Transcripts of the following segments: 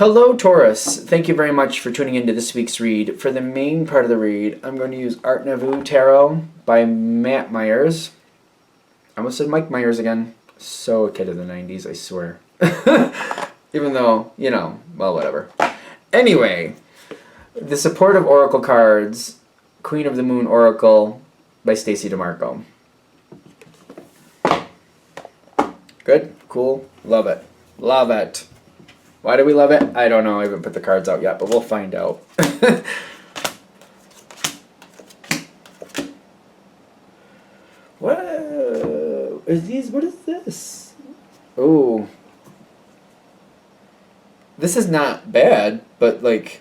Hello, Taurus. Thank you very much for tuning into this week's read. For the main part of the read, I'm going to use Art Nouveau Tarot by Matt Myers. I almost said Mike Myers again. So a kid of the 90s, I swear. Even though, well, whatever. Anyway, the supportive oracle cards, Queen of the Moon Oracle by Stacey DeMarco. Good, cool, love it. Love it. Why do we love it? I don't know. I haven't put the cards out yet, but we'll find out. What is these? What is this? Oh, this is not bad, but like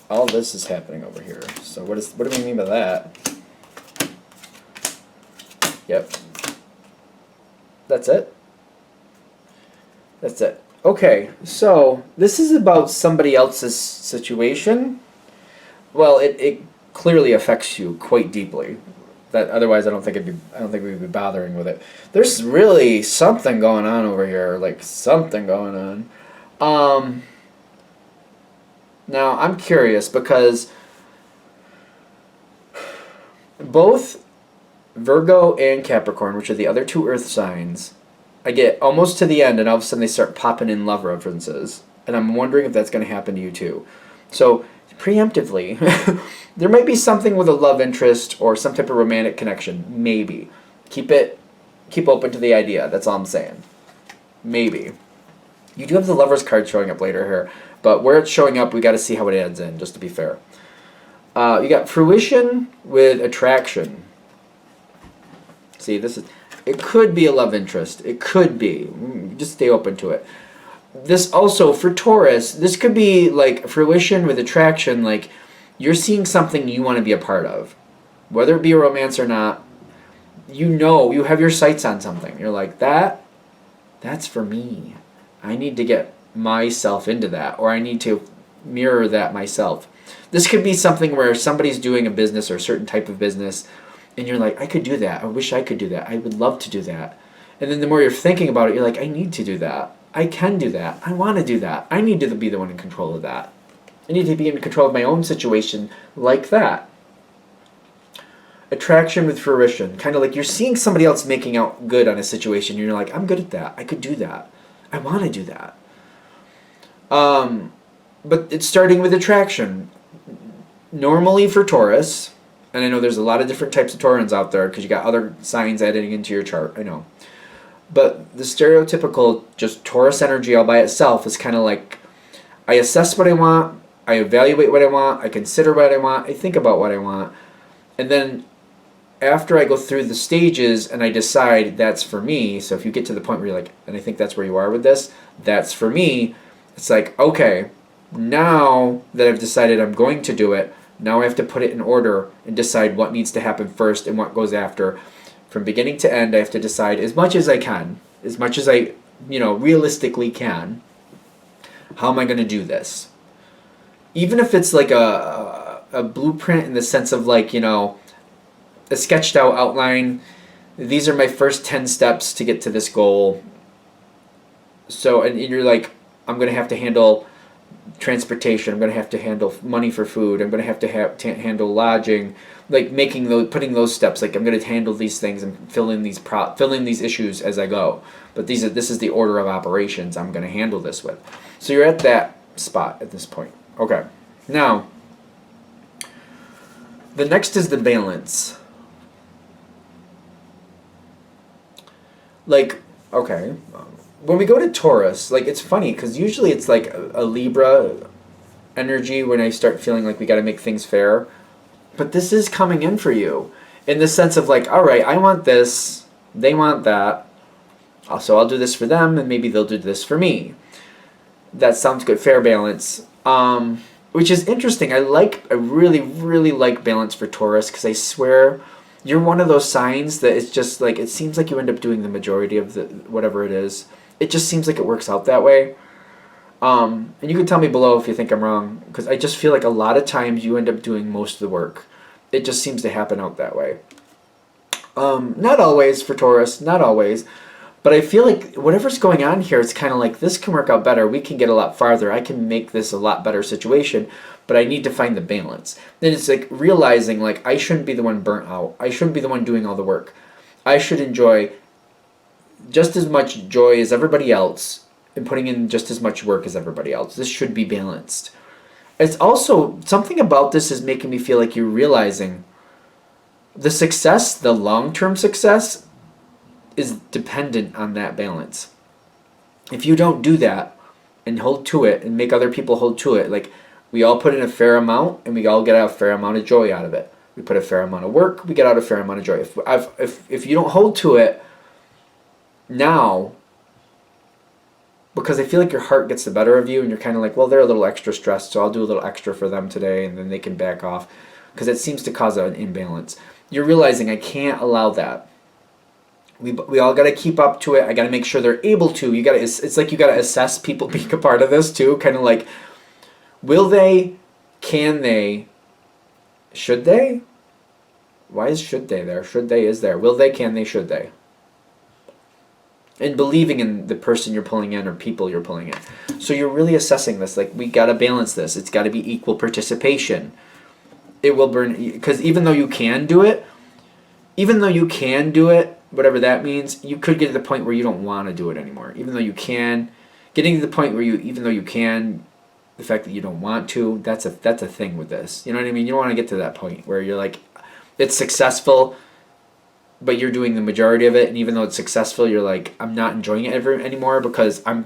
all this is happening over here. So what do we mean by that? Yep. That's it. That's it. Okay, so this is about somebody else's situation. Well, it clearly affects you quite deeply. That otherwise, I don't think we'd be bothering with it. There's really something going on over here, like something going on. Now I'm curious because both Virgo and Capricorn, which are the other two Earth signs, I get almost to the end and all of a sudden they start popping in love references. And I'm wondering if that's going to happen to you too. So, preemptively, there might be something with a love interest or some type of romantic connection. Maybe. Keep open to the idea. That's all I'm saying. Maybe. You do have the Lover's card showing up later here. But where it's showing up, we got to see how it ends in, just to be fair. You got fruition with attraction. See, it could be a love interest. It could be. Just stay open to it. This also, for Taurus, this could be like fruition with attraction, like you're seeing something you want to be a part of. Whether it be a romance or not, you have your sights on something. You're like, that's for me. I need to get myself into that, or I need to mirror that myself. This could be something where somebody's doing a business or a certain type of business, and you're like, I could do that. I wish I could do that. I would love to do that. And then the more you're thinking about it, you're like, I need to do that. I can do that. I want to do that. I need to be the one in control of that. I need to be in control of my own situation like that. Attraction with fruition. Kind of like you're seeing somebody else making out good on a situation. And you're like, I'm good at that. I could do that. I want to do that. But it's starting with attraction. Normally for Taurus, and I know there's a lot of different types of Taurans out there because you got other signs adding into your chart, I know. But the stereotypical just Taurus energy all by itself is kind of like, I assess what I want, I evaluate what I want, I consider what I want, I think about what I want, and then after I go through the stages and I decide that's for me, so if you get to the point where you're like, and I think that's where you are with this, that's for me, it's like, okay, now that I've decided I'm going to do it, now I have to put it in order and decide what needs to happen first and what goes after. From beginning to end, I have to decide as much as I can, as much as I, realistically can, how am I going to do this? Even if it's like a blueprint in the sense of like, a sketched out outline. These are my first 10 steps to get to this goal. So, and you're like, I'm going to have to handle transportation, I'm going to have to handle money for food, I'm going to have to handle lodging, like putting those steps, like I'm going to handle these things and fill in these issues as I go. But this is the order of operations I'm going to handle this with. So you're at that spot at this point. Okay. Now, the next is the balance. Like, okay, when we go to Taurus, like it's funny because usually it's like a Libra energy when I start feeling like we got to make things fair. But this is coming in for you in the sense of like, all right, I want this, they want that. Also, I'll do this for them and maybe they'll do this for me. That sounds good. Fair balance. Which is interesting. I really, really like balance for Taurus because I swear you're one of those signs that it's just like, it seems like you end up doing the majority of the whatever it is. It just seems like it works out that way. And you can tell me below if you think I'm wrong, because I just feel like a lot of times you end up doing most of the work. It just seems to happen out that way. Not always for Taurus, not always. But I feel like whatever's going on here, it's kind of like this can work out better. We can get a lot farther. I can make this a lot better situation, but I need to find the balance. Then it's like realizing like I shouldn't be the one burnt out. I shouldn't be the one doing all the work. I should enjoy just as much joy as everybody else and putting in just as much work as everybody else. This should be balanced. It's also something about this is making me feel like you're realizing the success, the long-term success is dependent on that balance. If you don't do that and hold to it and make other people hold to it, like we all put in a fair amount and we all get a fair amount of joy out of it. We put a fair amount of work, we get out a fair amount of joy. If you don't hold to it now, because I feel like your heart gets the better of you and you're kind of like, well, they're a little extra stressed, so I'll do a little extra for them today and then they can back off, because it seems to cause an imbalance. You're realizing I can't allow that. We all got to keep up to it. I got to make sure they're able to. It's like you got to assess people being a part of this too. Kind of like, will they, can they, should they? Why is should they there? Should they is there. Will they, can they, should they? And believing in the person you're pulling in or people you're pulling in. So you're really assessing this. Like, we got to balance this. It's got to be equal participation. It will burn, because even though you can do it, whatever that means, you could get to the point where you don't want to do it anymore. Even though you can, getting to the point where even though you can, the fact that you don't want to, that's a thing with this. You know what I mean? You don't want to get to that point where you're like, it's successful, but you're doing the majority of it, and even though it's successful, you're like, I'm not enjoying it anymore because I'm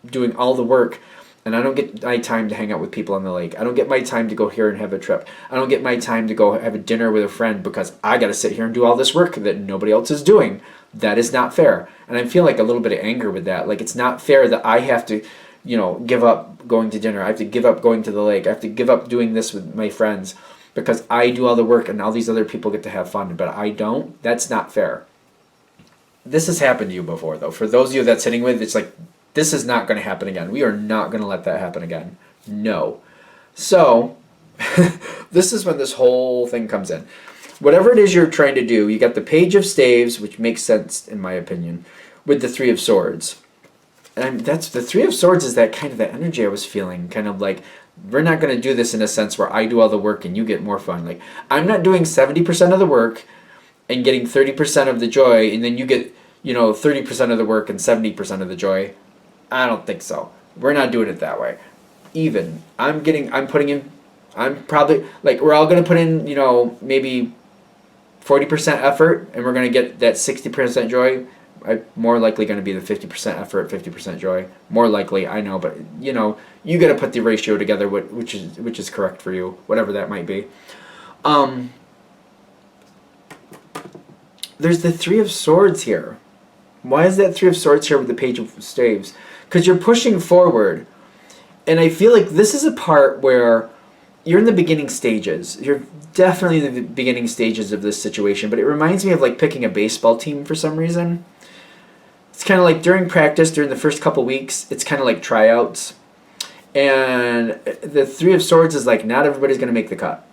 doing all the work, and I don't get my time to hang out with people on the lake. I don't get my time to go here and have a trip. I don't get my time to go have a dinner with a friend because I got to sit here and do all this work that nobody else is doing. That is not fair. And I feel like a little bit of anger with that. Like, it's not fair that I have to, give up going to dinner. I have to give up going to the lake. I have to give up doing this with my friends because I do all the work and all these other people get to have fun, but I don't. That's not fair. This has happened to you before, though. For those of you that's sitting with, it's like, this is not going to happen again. We are not going to let that happen again. No. So, this is when this whole thing comes in. Whatever it is you're trying to do, you got the Page of Staves, which makes sense in my opinion, with the Three of Swords. And that's the Three of Swords is that kind of that energy I was feeling, kind of like, we're not going to do this in a sense where I do all the work and you get more fun. Like, I'm not doing 70% of the work and getting 30% of the joy, and then you get, 30% of the work and 70% of the joy. I don't think so. We're not doing it that way. I'm probably, like, we're all going to put in, maybe 40% effort, and we're going to get that 60% joy. I'm more likely going to be the 50% effort, 50% joy. More likely, I know, but, you got to put the ratio together, which is correct for you, whatever that might be. There's the Three of Swords here. Why is that Three of Swords here with the Page of Staves? Because you're pushing forward. And I feel like this is a part where you're in the beginning stages. You're definitely in the beginning stages of this situation. But it reminds me of like picking a baseball team for some reason. It's kind of like during practice, during the first couple weeks, it's kind of like tryouts. And the Three of Swords is like, not everybody's going to make the cut.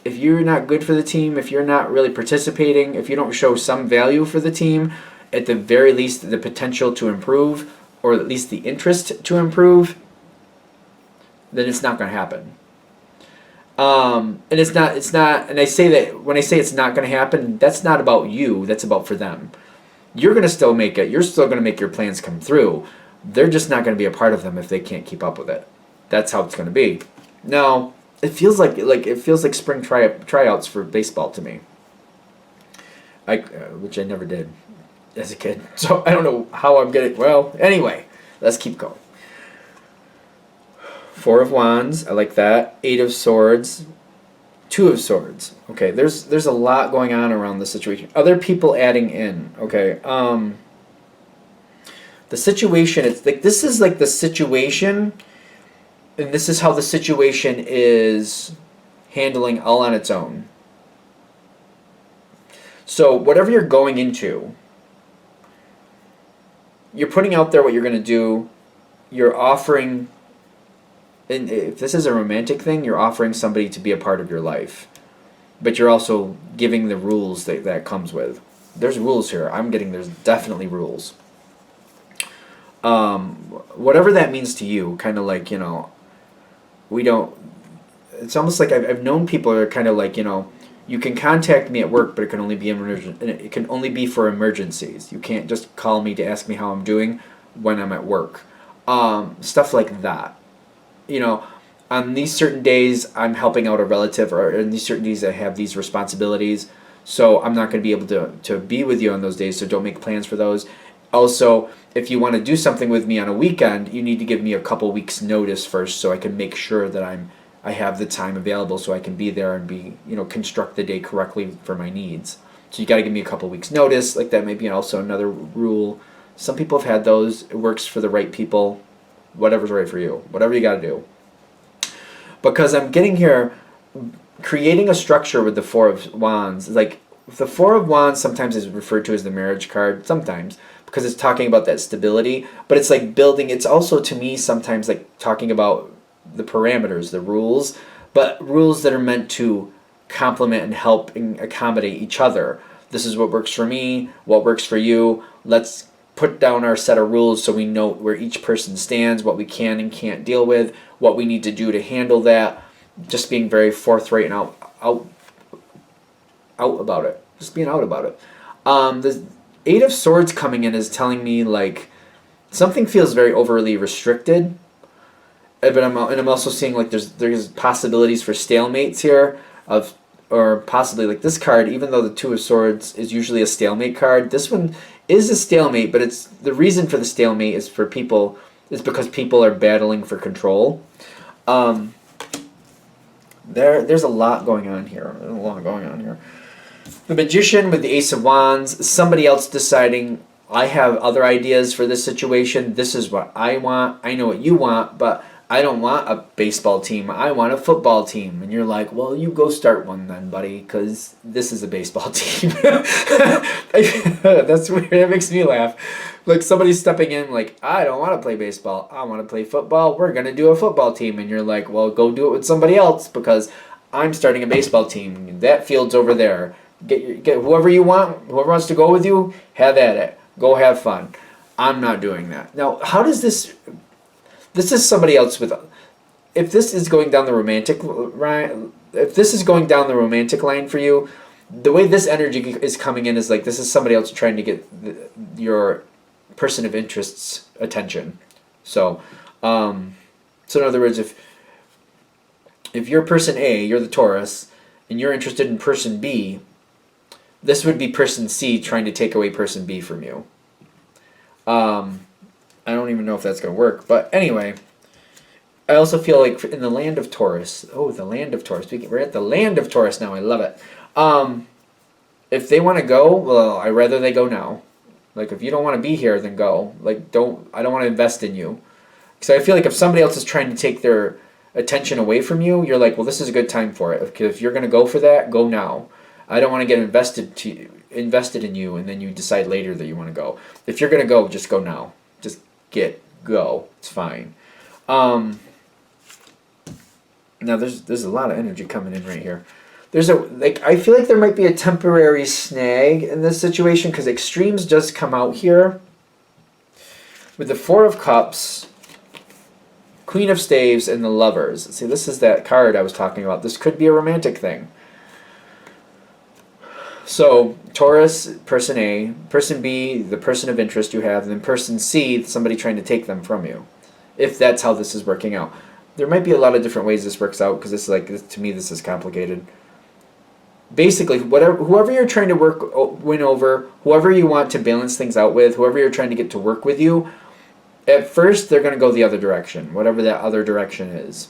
If you're not good for the team, if you're not really participating, if you don't show some value for the team, at the very least the potential to improve, or at least the interest to improve, then it's not going to happen. And it's not, and I say that, when I say it's not going to happen, that's not about you, that's about for them. You're going to still make it, you're still going to make your plans come through. They're just not going to be a part of them if they can't keep up with it. That's how it's going to be. Now, it feels like spring tryouts for baseball to me. Which I never did as a kid. So I don't know how I'm getting. Well, anyway, let's keep going. Four of Wands, I like that. Eight of Swords, Two of Swords. Okay, there's a lot going on around the situation. Other people adding in. Okay, the situation. It's like this is like the situation, and this is how the situation is handling all on its own. So whatever you're going into, you're putting out there what you're going to do. You're offering, and if this is a romantic thing, you're offering somebody to be a part of your life. But you're also giving the rules that comes with. There's rules here. I'm getting there's definitely rules. Whatever that means to you, kind of like, we don't, it's almost like I've known people that are kind of like, you can contact me at work, but it can only be it can only be for emergencies. You can't just call me to ask me how I'm doing when I'm at work. Stuff like that. On these certain days, I'm helping out a relative, or in these certain days, I have these responsibilities. So I'm not going to be able to be with you on those days, so don't make plans for those. Also, if you want to do something with me on a weekend, you need to give me a couple weeks notice first, so I can make sure that I have the time available, so I can be there and construct the day correctly for my needs. So you got to give me a couple weeks notice. Like, that may be also another rule. Some people have had those. It works for the right people. Whatever's right for you. Whatever you got to do. Because I'm getting here, creating a structure with the Four of Wands. Like, the Four of Wands sometimes is referred to as the marriage card. Sometimes, because it's talking about that stability. But it's like building. It's also, to me, sometimes like talking about the parameters, the rules. But rules that are meant to complement and help and accommodate each other. This is what works for me. What works for you. Let's put down our set of rules so we know where each person stands, what we can and can't deal with, what we need to do to handle that. Just being very forthright and out about it. Just being out about it. The Eight of Swords coming in is telling me like something feels very overly restricted. But I'm also seeing like there's possibilities for stalemates here or possibly like this card, even though the Two of Swords is usually a stalemate card, this one is a stalemate, but it's the reason for the stalemate is because people are battling for control. There's a lot going on here. The Magician with the Ace of Wands, somebody else deciding, I have other ideas for this situation. This is what I want. I know what you want, but I don't want a baseball team. I want a football team. And you're like, well, you go start one then, buddy, because this is a baseball team. That's weird. It makes me laugh. Like somebody's stepping in like, I don't want to play baseball. I want to play football. We're going to do a football team. And you're like, well, go do it with somebody else because I'm starting a baseball team. That field's over there. Get whoever you want. Whoever wants to go with you, have at it. Go have fun. I'm not doing that. Now, how does this... This is somebody else with... If this is going down the romantic line, for you, the way this energy is coming in is like this is somebody else trying to get your person of interest's attention. So in other words, if you're person A, you're the Taurus, and you're interested in person B, this would be person C trying to take away person B from you. I don't even know if that's going to work. But anyway, I also feel like in the land of Taurus. Oh, the land of Taurus. We're at the land of Taurus now. I love it. If they want to go, well, I'd rather they go now. Like, if you don't want to be here, then go. Like, I don't want to invest in you. Because I feel like if somebody else is trying to take their attention away from you, you're like, well, this is a good time for it. Because if you're going to go for that, go now. I don't want to get invested in you, and then you decide later that you want to go. If you're going to go, just go now. Just go. It's fine. Now there's a lot of energy coming in right here. I feel like there might be a temporary snag in this situation because extremes just come out here. With the Four of Cups, Queen of Staves, and the Lovers. See, this is that card I was talking about. This could be a romantic thing. So, Taurus, person A, person B, the person of interest you have, and then person C, somebody trying to take them from you. If that's how this is working out. There might be a lot of different ways this works out, because to me, this is complicated. Basically, whoever you're trying to win over, whoever you want to balance things out with, whoever you're trying to get to work with you, at first, they're going to go the other direction, whatever that other direction is.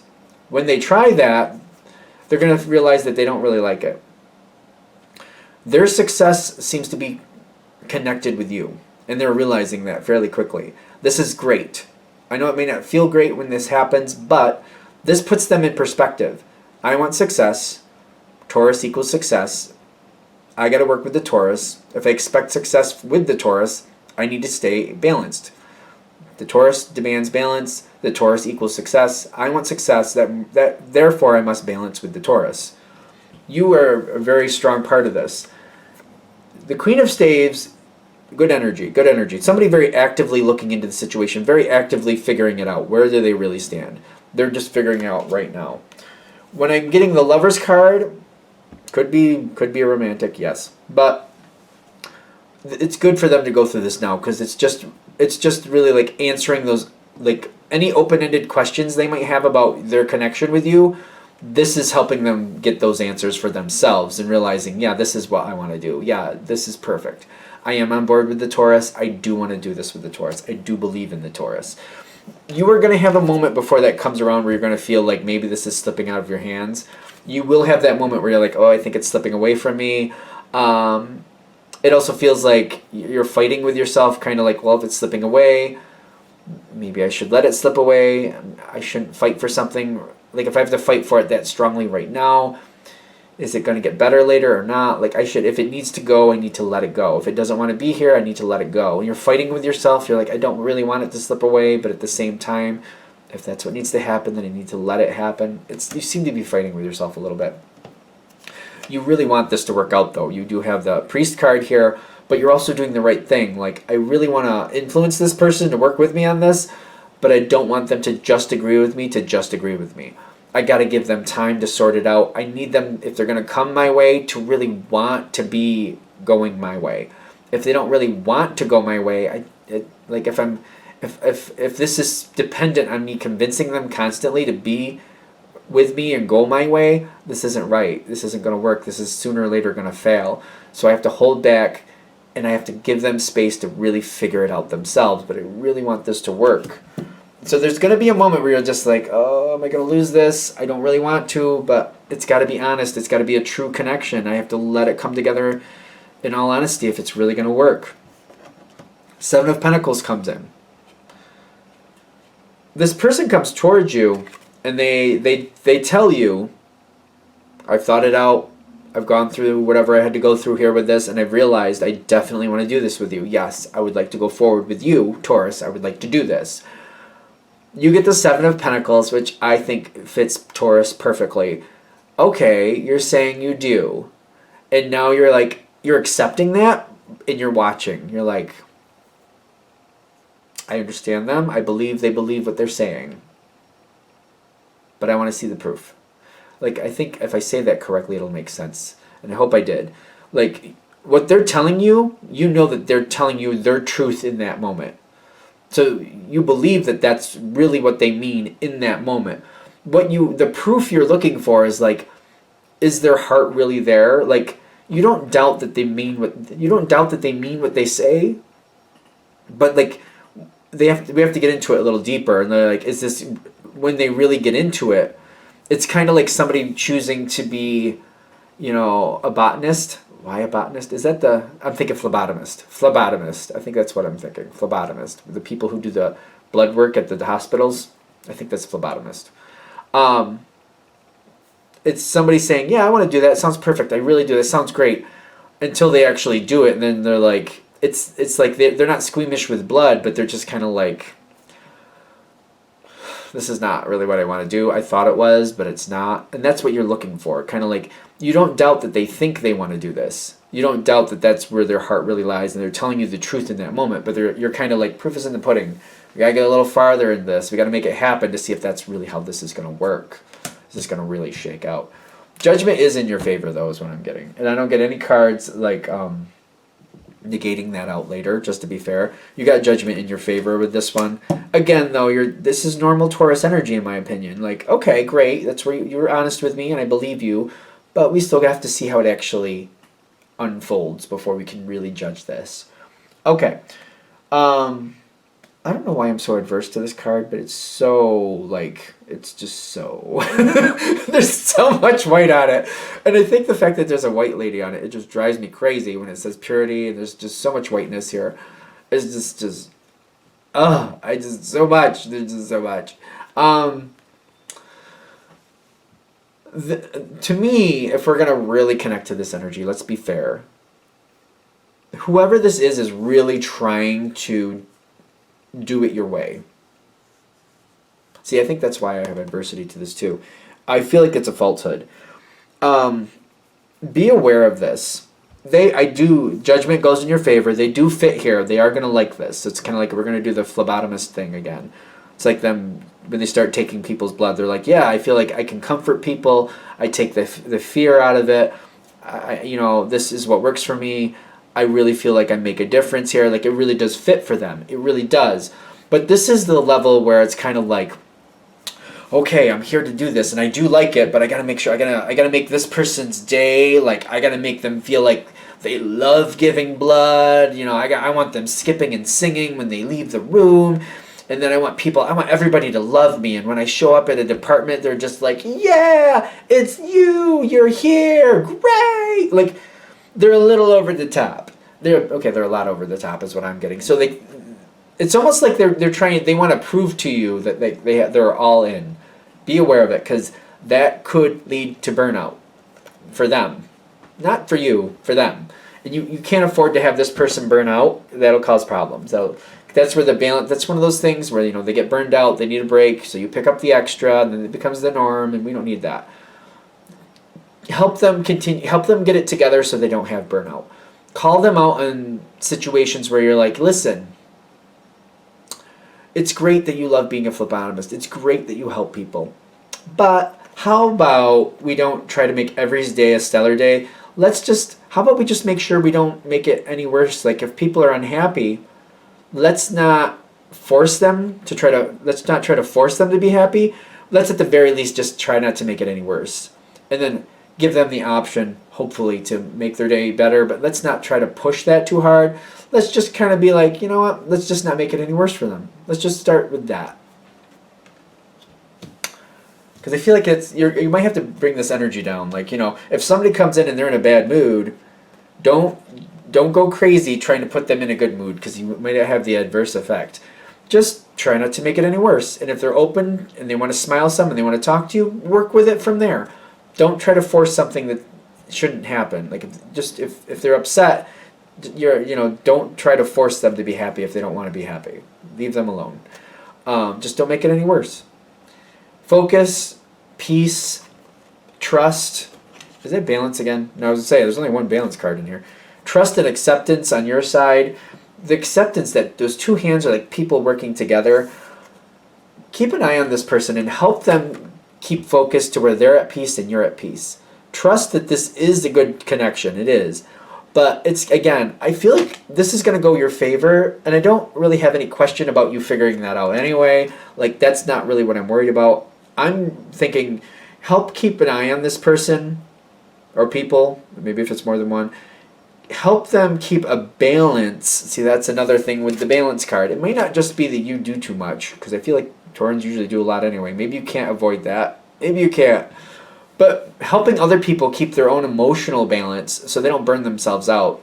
When they try that, they're going to realize that they don't really like it. Their success seems to be connected with you, and they're realizing that fairly quickly. This is great. I know it may not feel great when this happens, but this puts them in perspective. I want success. Taurus equals success. I got to work with the Taurus. If I expect success with the Taurus, I need to stay balanced. The Taurus demands balance. The Taurus equals success. I want success. Therefore, I must balance with the Taurus. You are a very strong part of this. the Queen of Staves, good energy, good energy. Somebody very actively looking into the situation, very actively figuring it out. Where do they really stand? They're just figuring it out right now. When I'm getting the Lovers card, could be a romantic, yes, but it's good for them to go through this now because it's just really like answering those, like any open-ended questions they might have about their connection with you. This is helping them get those answers for themselves and realizing, yeah, this is what I want to do. Yeah, this is perfect. I am on board with the Taurus. I do want to do this with the Taurus. I do believe in the Taurus. You are going to have a moment before that comes around where you're going to feel like maybe this is slipping out of your hands. You will have that moment where you're like, oh, I think it's slipping away from me. It also feels like you're fighting with yourself, kind of like, well, if it's slipping away, maybe I should let it slip away. I shouldn't fight for something. Like if I have to fight for it that strongly right now, is it going to get better later or not? Like if it needs to go, I need to let it go. If it doesn't want to be here, I need to let it go. When you're fighting with yourself, you're like, I don't really want it to slip away, but at the same time, if that's what needs to happen, then I need to let it happen. You seem to be fighting with yourself a little bit. You really want this to work out though. You do have the Priest card here, but you're also doing the right thing. Like, I really want to influence this person to work with me on this, but I don't want them to just agree with me. I got to give them time to sort it out. I need them, if they're going to come my way, to really want to be going my way. If they don't really want to go my way, if this is dependent on me convincing them constantly to be with me and go my way, this isn't right. This isn't going to work. This is sooner or later going to fail. So I have to hold back and I have to give them space to really figure it out themselves. But I really want this to work. So there's going to be a moment where you're just like, oh, am I going to lose this? I don't really want to, but it's got to be honest. It's got to be a true connection. I have to let it come together in all honesty if it's really going to work. Seven of Pentacles comes in. This person comes towards you and they tell you, I've thought it out. I've gone through whatever I had to go through here with this, and I've realized I definitely want to do this with you. Yes, I would like to go forward with you, Taurus. I would like to do this. You get the Seven of Pentacles, which I think fits Taurus perfectly. Okay, you're saying you do. And now you're like, you're accepting that, and you're watching. You're like, I understand them. I believe they believe what they're saying. But I want to see the proof. Like, I think if I say that correctly, it'll make sense. And I hope I did. Like, what they're telling you, you know that they're telling you their truth in that moment. So you believe that that's really what they mean in that moment. The proof you're looking for is like, is their heart really there? Like, you don't doubt that they mean what they say, but like, we have to get into it a little deeper. And they're like, is this, when they really get into it, it's kind of like somebody choosing to be, a botanist. Why a botanist? Is that I'm thinking phlebotomist. Phlebotomist. I think that's what I'm thinking. Phlebotomist. The people who do the blood work at the hospitals. I think that's phlebotomist. It's somebody saying, yeah, I want to do that. It sounds perfect. I really do. That sounds great. Until they actually do it. And then they're like, it's like they're not squeamish with blood, but they're just kind of like, this is not really what I want to do. I thought it was, but it's not. And that's what you're looking for. Kind of like, you don't doubt that they think they want to do this. You don't doubt that that's where their heart really lies, and they're telling you the truth in that moment. But you're kind of like, proof is in the pudding. We got to get a little farther in this. We got to make it happen to see if that's really how this is going to work. Is this going to really shake out? Judgment is in your favor, though, is what I'm getting. And I don't get any cards like negating that out later, just to be fair. You got Judgment in your favor with this one. Again, though, this is normal Taurus energy, in my opinion. Like, okay, great. That's where you were honest with me, and I believe you. But we still have to see how it actually unfolds before we can really judge this. Okay. I don't know why I'm so adverse to this card, but it's so, like, it's just so... There's so much white on it. And I think the fact that there's a white lady on it, it just drives me crazy when it says purity, and there's just so much whiteness here. It's just... so much. There's just so much. To me, if we're going to really connect to this energy, let's be fair. Whoever this is really trying to do it your way. See, I think that's why I have adversity to this too. I feel like it's a falsehood. Be aware of this. judgment goes in your favor. They do fit here. They are going to like this. It's kind of like we're going to do the phlebotomist thing again. It's like them when they start taking people's blood. They're like, yeah, I feel like I can comfort people. I take the fear out of it. This is what works for me. I really feel like I make a difference here. Like, it really does fit for them. It really does. But this is the level where it's kind of like, okay, I'm here to do this, and I do like it, but I gotta make sure I gotta make this person's day. Like, I gotta make them feel like they love giving blood. I want them skipping and singing when they leave the room, and then I want everybody to love me. And when I show up at a department, they're just like, yeah, it's you. You're here. Great. Like, they're a little over the top. They're a lot over the top is what I'm getting. So it's almost like they want to prove to you that they're all in. Be aware of it, because that could lead to burnout for them. Not for you, for them. And you can't afford to have this person burn out. That'll cause problems. So that's where the balance, that's one of those things where, they get burned out, they need a break, so you pick up the extra, and then it becomes the norm, and we don't need that. Help them get it together so they don't have burnout. Call them out in situations where you're like, listen, it's great that you love being a phlebotomist. It's great that you help people. But how about we don't try to make every day a stellar day? How about we just make sure we don't make it any worse? Like, if people are unhappy, let's not try to force them to be happy. Let's at the very least just try not to make it any worse. And then give them the option, hopefully, to make their day better. But let's not try to push that too hard. Let's just kind of be like, you know what? Let's just not make it any worse for them. Let's just start with that. Because I feel like you might have to bring this energy down. Like, if somebody comes in and they're in a bad mood, don't go crazy trying to put them in a good mood, because you might have the adverse effect. Just try not to make it any worse. And if they're open and they want to smile some and they want to talk to you, work with it from there. Don't try to force something that shouldn't happen. Like, if they're upset, don't try to force them to be happy if they don't want to be happy. Leave them alone. Just don't make it any worse. Focus, peace, trust. Is that balance again? No, I was going to say, there's only one balance card in here. Trust and acceptance on your side. The acceptance that those two hands are like people working together. Keep an eye on this person and help them keep focused to where they're at peace and you're at peace. Trust that this is a good connection. It is. But I feel like this is going to go your favor, and I don't really have any question about you figuring that out anyway. Like, that's not really what I'm worried about. I'm thinking, help keep an eye on this person or people, maybe if it's more than one. Help them keep a balance. See, that's another thing with the balance card. It may not just be that you do too much, because I feel like Taurans usually do a lot anyway. Maybe you can't avoid that. Maybe you can't. But helping other people keep their own emotional balance so they don't burn themselves out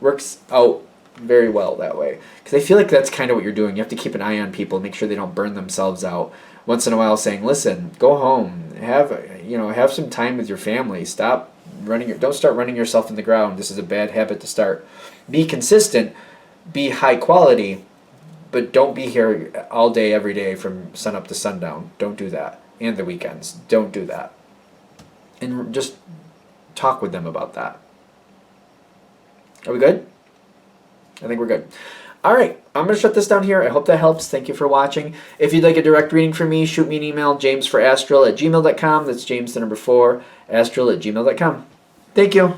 works out very well that way. Because I feel like that's kind of what you're doing. You have to keep an eye on people, make sure they don't burn themselves out. Once in a while saying, listen, go home, have some time with your family. Stop don't start running yourself in the ground. This is a bad habit to start. Be consistent, be high quality, but don't be here all day, every day from sun up to sundown. Don't do that. And the weekends. Don't do that. And just talk with them about that. Are we good? I think we're good. All right, I'm going to shut this down here. I hope that helps. Thank you for watching. If you'd like a direct reading from me, shoot me an email, jamesforastral@gmail.com. That's James, the number 4, astral@gmail.com. Thank you.